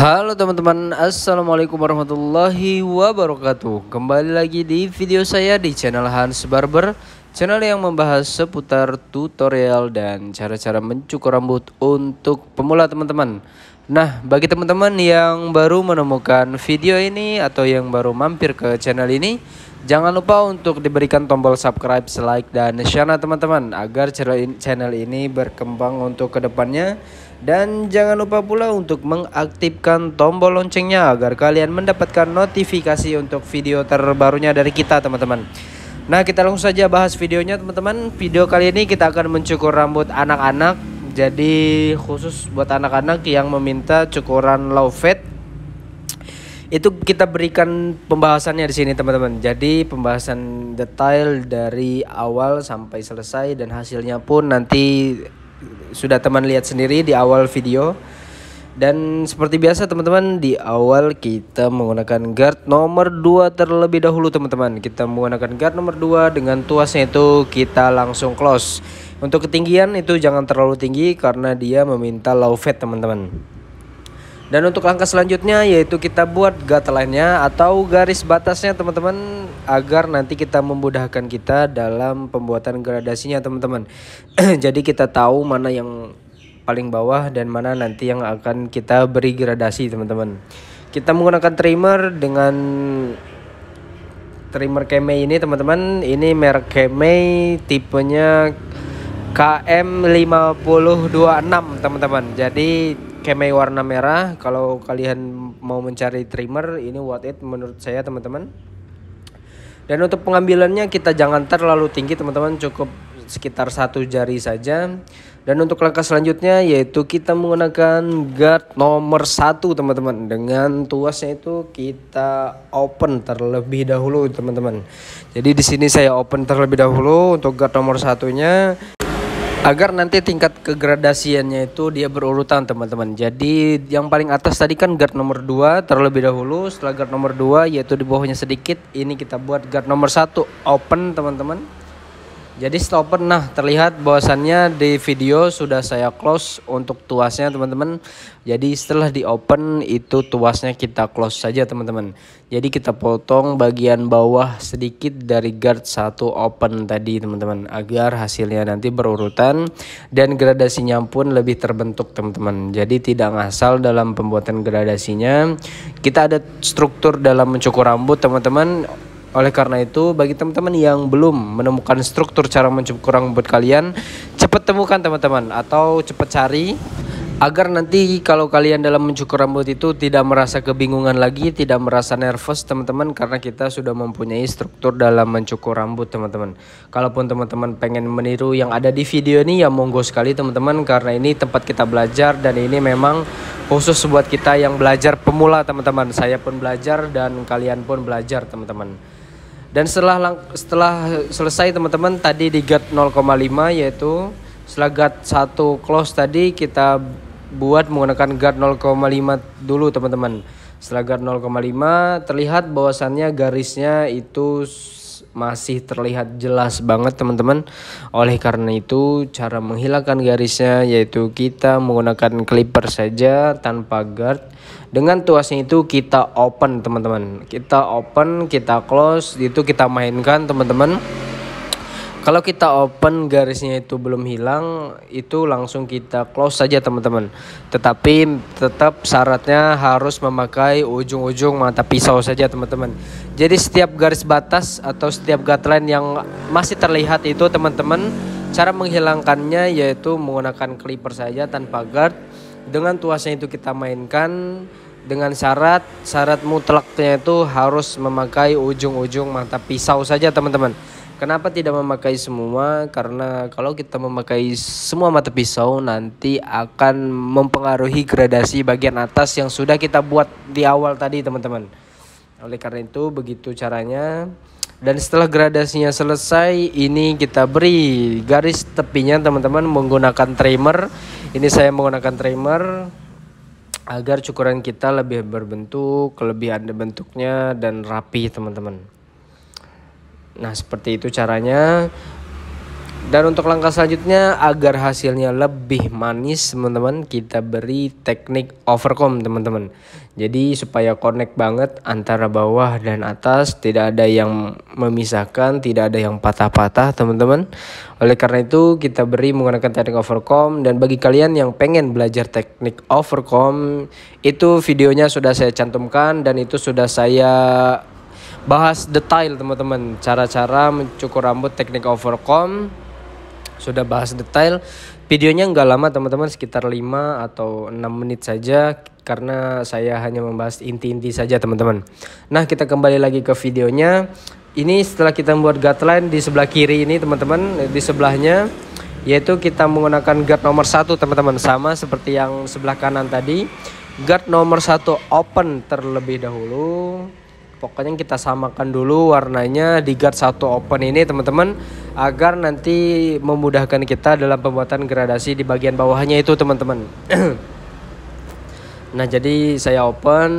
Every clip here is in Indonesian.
Halo teman-teman, assalamualaikum warahmatullahi wabarakatuh. Kembali lagi di video saya di channel Hans Barber, channel yang membahas seputar tutorial dan cara-cara mencukur rambut untuk pemula teman-teman. Nah, bagi teman-teman yang baru menemukan video ini atau yang baru mampir ke channel ini, jangan lupa untuk diberikan tombol subscribe, like, dan share teman-teman agar channel ini berkembang untuk kedepannya. Dan jangan lupa pula untuk mengaktifkan tombol loncengnya agar kalian mendapatkan notifikasi untuk video terbarunya dari kita teman-teman. Nah, kita langsung saja bahas videonya teman-teman. Video kali ini kita akan mencukur rambut anak-anak. Jadi khusus buat anak-anak yang meminta cukuran low fade, itu kita berikan pembahasannya di sini teman-teman. Jadi pembahasan detail dari awal sampai selesai, dan hasilnya pun nanti sudah teman lihat sendiri di awal video. Dan seperti biasa teman-teman, di awal kita menggunakan guard nomor 2 terlebih dahulu teman-teman. Kita menggunakan guard nomor 2 dengan tuasnya itu kita langsung close. Untuk ketinggian itu jangan terlalu tinggi karena dia meminta low fade teman-teman. Dan untuk langkah selanjutnya yaitu kita buat guideline-nya atau garis batasnya teman-teman, agar nanti kita memudahkan kita dalam pembuatan gradasinya teman-teman. Jadi kita tahu mana yang paling bawah dan mana nanti yang akan kita beri gradasi teman-teman. Kita menggunakan trimmer dengan trimmer Kemei ini teman-teman. Ini merek Kemei, tipenya KM5026 teman-teman. Jadi Kemei warna merah. Kalau kalian mau mencari trimmer, ini worth it menurut saya teman-teman. Dan untuk pengambilannya kita jangan terlalu tinggi teman-teman, cukup sekitar 1 jari saja. Dan untuk langkah selanjutnya yaitu kita menggunakan guard nomor 1 teman-teman. Dengan tuasnya itu kita open terlebih dahulu teman-teman. Jadi di sini saya open terlebih dahulu untuk guard nomor 1-nya, agar nanti tingkat kegradasiannya itu dia berurutan teman-teman. Jadi yang paling atas tadi kan guard nomor 2 terlebih dahulu. Setelah guard nomor 2 yaitu di bawahnya sedikit, ini kita buat guard nomor 1 open teman-teman. Jadi setelah open, nah terlihat bahwasannya di video sudah saya close untuk tuasnya teman-teman. Jadi setelah di open itu tuasnya kita close saja teman-teman. Jadi kita potong bagian bawah sedikit dari guard 1 open tadi teman-teman, agar hasilnya nanti berurutan dan gradasinya pun lebih terbentuk teman-teman. Jadi tidak ngasal dalam pembuatan gradasinya. Kita ada struktur dalam mencukur rambut teman-teman. Oleh karena itu, bagi teman-teman yang belum menemukan struktur cara mencukur rambut kalian, cepat temukan teman-teman, atau cepat cari, agar nanti kalau kalian dalam mencukur rambut itu tidak merasa kebingungan lagi, tidak merasa nervous teman-teman, karena kita sudah mempunyai struktur dalam mencukur rambut teman-teman. Kalaupun teman-teman pengen meniru yang ada di video ini, ya monggo sekali teman-teman, karena ini tempat kita belajar dan ini memang khusus buat kita yang belajar pemula teman-teman. Saya pun belajar dan kalian pun belajar teman-teman. Dan setelah selesai teman-teman tadi di guard 0,5, yaitu setelah guard 1 close tadi kita buat menggunakan guard 0,5 dulu teman-teman. Setelah guard 0,5 terlihat bahwasannya garisnya itu masih terlihat jelas banget teman-teman. Oleh karena itu cara menghilangkan garisnya yaitu kita menggunakan clipper saja tanpa guard. Dengan tuasnya itu kita open teman-teman. Kita open, kita close, itu kita mainkan teman-teman. Kalau kita open garisnya itu belum hilang, itu langsung kita close saja teman-teman. Tetapi tetap syaratnya harus memakai ujung-ujung mata pisau saja teman-teman. Jadi setiap garis batas atau setiap guideline yang masih terlihat itu teman-teman, cara menghilangkannya yaitu menggunakan clipper saja tanpa guard. Dengan tuasnya itu kita mainkan dengan syarat mutlaknya itu harus memakai ujung-ujung mata pisau saja teman-teman. Kenapa tidak memakai semua? Karena kalau kita memakai semua mata pisau nanti akan mempengaruhi gradasi bagian atas yang sudah kita buat di awal tadi teman-teman. Oleh karena itu begitu caranya. Dan setelah gradasinya selesai, ini kita beri garis tepinya teman-teman menggunakan trimmer. Ini saya menggunakan trimmer agar cukuran kita lebih berbentuk, lebih ada bentuknya dan rapi teman-teman. Nah seperti itu caranya. Dan untuk langkah selanjutnya agar hasilnya lebih manis teman-teman, kita beri teknik overcomb teman-teman. Jadi supaya connect banget antara bawah dan atas, tidak ada yang memisahkan, tidak ada yang patah-patah teman-teman. Oleh karena itu kita beri menggunakan teknik overcomb, dan bagi kalian yang pengen belajar teknik overcomb, itu videonya sudah saya cantumkan dan itu sudah saya bahas detail teman-teman. Cara-cara mencukur rambut teknik overcomb sudah bahas detail. Videonya nggak lama teman-teman, sekitar 5 atau 6 menit saja, karena saya hanya membahas inti-inti saja teman-teman. Nah, kita kembali lagi ke videonya. Ini setelah kita membuat guideline di sebelah kiri ini teman-teman, di sebelahnya yaitu kita menggunakan guard nomor 1 teman-teman, sama seperti yang sebelah kanan tadi. Guard nomor 1 open terlebih dahulu. Pokoknya kita samakan dulu warnanya di guard 1 open ini teman-teman, agar nanti memudahkan kita dalam pembuatan gradasi di bagian bawahnya itu teman-teman. Nah, jadi saya open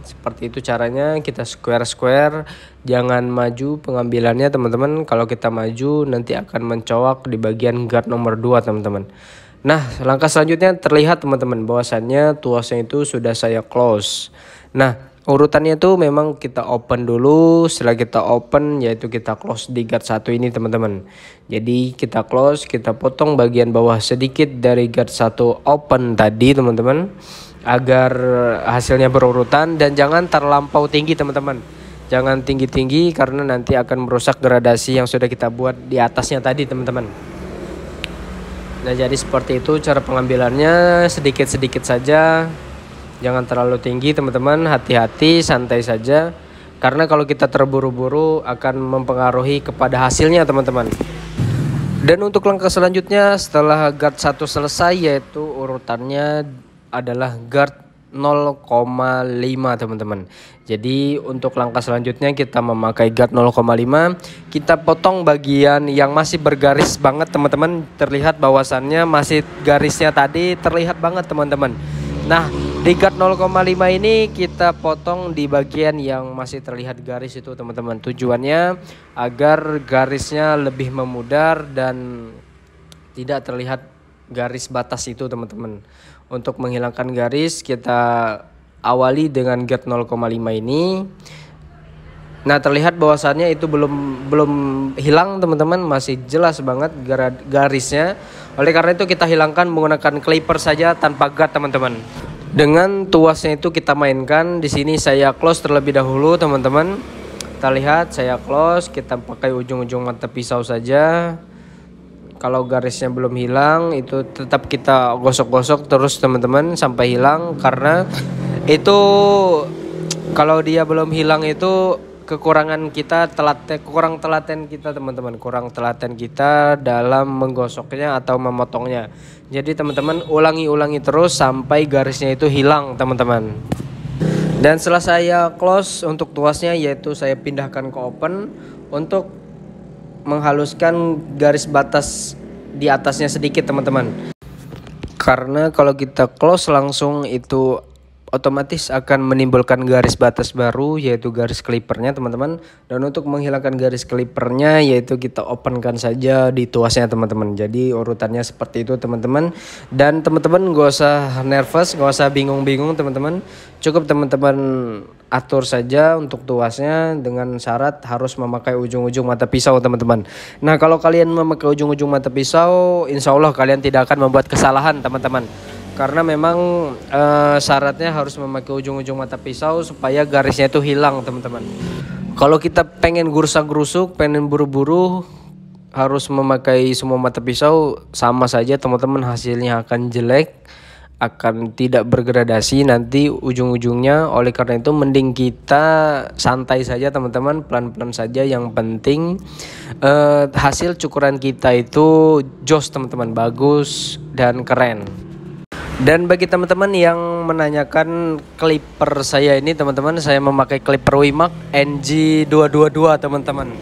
seperti itu caranya, kita square, jangan maju pengambilannya teman-teman. Kalau kita maju nanti akan mencolok di bagian guard nomor 2 teman-teman. Nah, langkah selanjutnya terlihat teman-teman bahwasannya tuasnya itu sudah saya close. Nah, urutannya tuh memang kita open dulu, setelah kita open yaitu kita close di guard 1 ini teman-teman. Jadi kita close, kita potong bagian bawah sedikit dari guard 1 open tadi teman-teman, agar hasilnya berurutan, dan jangan terlampau tinggi teman-teman. Jangan tinggi-tinggi karena nanti akan merusak gradasi yang sudah kita buat di atasnya tadi teman-teman. Nah, jadi seperti itu cara pengambilannya, sedikit-sedikit saja. Jangan terlalu tinggi teman-teman, hati-hati, santai saja. Karena kalau kita terburu-buru akan mempengaruhi kepada hasilnya teman-teman. Dan untuk langkah selanjutnya setelah guard 1 selesai, yaitu urutannya adalah guard 0,5 teman-teman. Jadi untuk langkah selanjutnya kita memakai guard 0,5. Kita potong bagian yang masih bergaris banget teman-teman. Terlihat bahwasannya masih garisnya tadi terlihat banget teman-teman. Nah, di guard 0,5 ini kita potong di bagian yang masih terlihat garis itu teman-teman. Tujuannya agar garisnya lebih memudar dan tidak terlihat garis batas itu teman-teman. Untuk menghilangkan garis kita awali dengan guard 0,5 ini. Nah, terlihat bahwasannya itu belum hilang teman-teman, masih jelas banget garisnya. Oleh karena itu kita hilangkan menggunakan clipper saja tanpa guard teman-teman. Dengan tuasnya itu kita mainkan. Di sini saya close terlebih dahulu teman-teman. Kita lihat saya close, kita pakai ujung-ujung mata pisau saja. Kalau garisnya belum hilang itu tetap kita gosok-gosok terus teman-teman sampai hilang, karena itu kalau dia belum hilang itu kekurangan kita, kurang telaten kita teman-teman, kurang telaten kita dalam menggosoknya atau memotongnya. Jadi teman-teman ulangi terus sampai garisnya itu hilang teman-teman. Dan setelah saya close untuk tuasnya, yaitu saya pindahkan ke open untuk menghaluskan garis batas di atasnya sedikit teman-teman. Karena kalau kita close langsung itu otomatis akan menimbulkan garis batas baru, yaitu garis clippernya teman-teman. Dan untuk menghilangkan garis clippernya yaitu kita openkan saja di tuasnya teman-teman. Jadi urutannya seperti itu teman-teman. Dan teman-teman gak usah nervous, gak usah bingung-bingung teman-teman. Cukup teman-teman atur saja untuk tuasnya, dengan syarat harus memakai ujung-ujung mata pisau teman-teman. Nah, kalau kalian memakai ujung-ujung mata pisau, insya Allah kalian tidak akan membuat kesalahan teman-teman. Karena memang syaratnya harus memakai ujung-ujung mata pisau supaya garisnya itu hilang teman-teman. Kalau kita pengen gurusak-gerusuk, pengen buru-buru, harus memakai semua mata pisau, sama saja teman-teman, hasilnya akan jelek, akan tidak bergradasi nanti ujung-ujungnya. Oleh karena itu mending kita santai saja teman-teman, pelan-pelan saja. Yang penting hasil cukuran kita itu jos teman-teman, bagus dan keren. Dan bagi teman-teman yang menanyakan clipper saya ini teman-teman, saya memakai clipper Wimax NG222 teman-teman.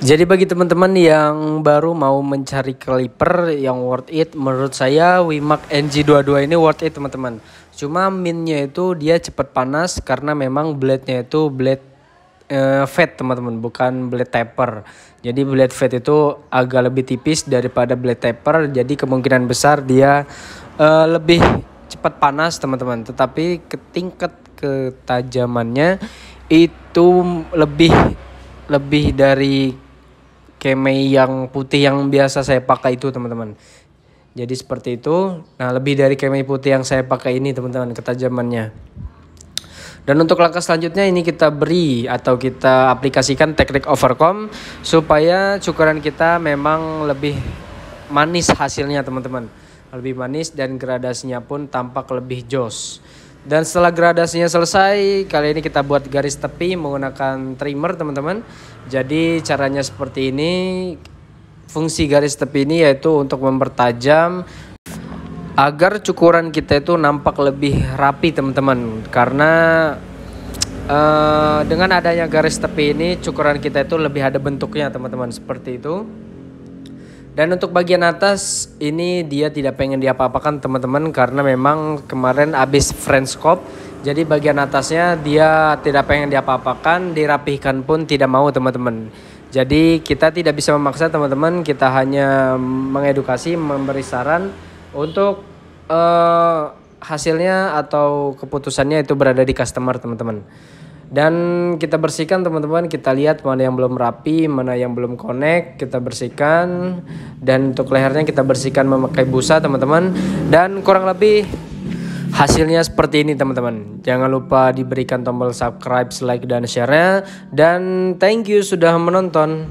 Jadi bagi teman-teman yang baru mau mencari clipper yang worth it, menurut saya Wimax NG22 ini worth it teman-teman. Cuma minnya itu dia cepat panas karena memang blade-nya itu blade fat teman-teman, bukan blade taper. Jadi blade fade itu agak lebih tipis daripada blade taper, jadi kemungkinan besar dia lebih cepat panas teman-teman. Tetapi tingkat ketajamannya itu lebih dari Kemei yang putih yang biasa saya pakai itu teman-teman. Jadi seperti itu. Nah, lebih dari Kemei putih yang saya pakai ini teman-teman ketajamannya. Dan untuk langkah selanjutnya ini kita beri atau kita aplikasikan teknik overcomb supaya cukuran kita memang lebih manis hasilnya teman-teman. Lebih manis dan gradasinya pun tampak lebih jos. Dan setelah gradasinya selesai, kali ini kita buat garis tepi menggunakan trimmer teman-teman. Jadi caranya seperti ini. Fungsi garis tepi ini yaitu untuk mempertajam agar cukuran kita itu nampak lebih rapi teman-teman. Karena dengan adanya garis tepi ini cukuran kita itu lebih ada bentuknya teman-teman, seperti itu. Dan untuk bagian atas ini dia tidak pengen diapa-apakan teman-teman, karena memang kemarin habis French scope. Jadi bagian atasnya dia tidak pengen diapa-apakan, dirapihkan pun tidak mau teman-teman. Jadi kita tidak bisa memaksa teman-teman, kita hanya mengedukasi, memberi saran untuk hasilnya atau keputusannya itu berada di customer teman-teman. Dan kita bersihkan teman-teman, kita lihat mana yang belum rapi, mana yang belum connect, kita bersihkan. Dan untuk lehernya kita bersihkan memakai busa teman-teman. Dan kurang lebih hasilnya seperti ini teman-teman. Jangan lupa diberikan tombol subscribe, like, dan share-nya. Dan thank you sudah menonton.